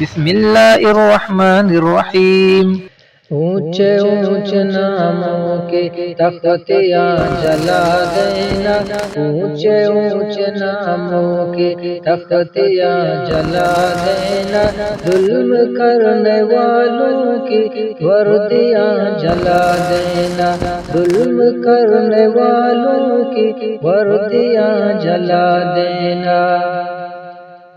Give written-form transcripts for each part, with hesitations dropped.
بسم اللہ الرحمن الرحیم۔ اونچے اونچے ناموں کے تختیاں جلا دینا، اونچے اونچے ناموں کے تختیاں جلا دینا، ظلم کرنے والوں کی وردیاں جلا دینا، ظلم کرنے والوں کی وردیاں جلا دینا۔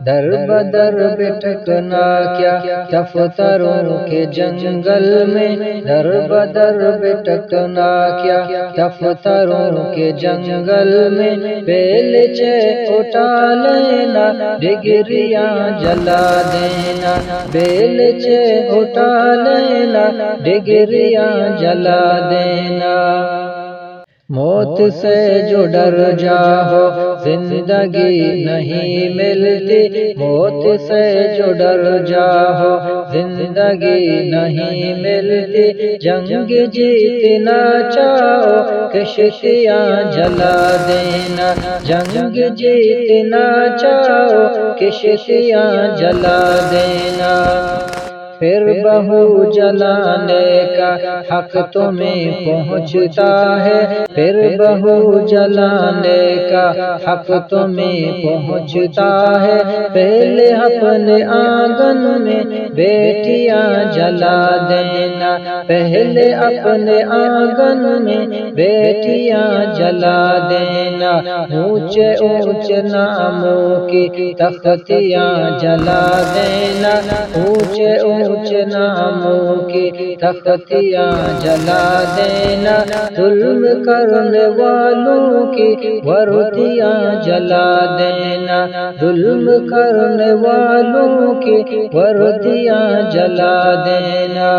در بدر بٹھکنا کیا دفتروں کے جنگل میں، در بدر بٹھکنا کیا دفتروں کے جنگل میں، بیلچے اٹھا لینا ڈگریاں جلا دینا، بیلچے اٹھا لینا ڈگریاں جلا دینا۔ موت سے جو ڈر جاؤ زندگی نہیں ملتی، موت سے جو ڈر جاؤ زندگی نہیں ملتی، جنگ جیتنا چاہو کشتیاں جلا دینا، جنگ جیتنا چاہو کشتیاں جلا دینا۔ پھر بہو جلانے کا حق تمہیں پہنچتا ہے، پھر بہو جلانے کا حق تمہیں پہنچتا ہے، پہلے اپنے آنگن میں بیٹیاں جلا دینا، پہلے اپنے آنگن میں بیٹیاں جلا دینا، اونچے اونچے ناموں کی تختیاں جلا دینا، اونچے اونچے ناموں کی تختیاں جلا دینا، ظلم کرنے والوں کی وردیاں جلا دینا، ظلم کرنے والوں کی وردیاں جلا دینا۔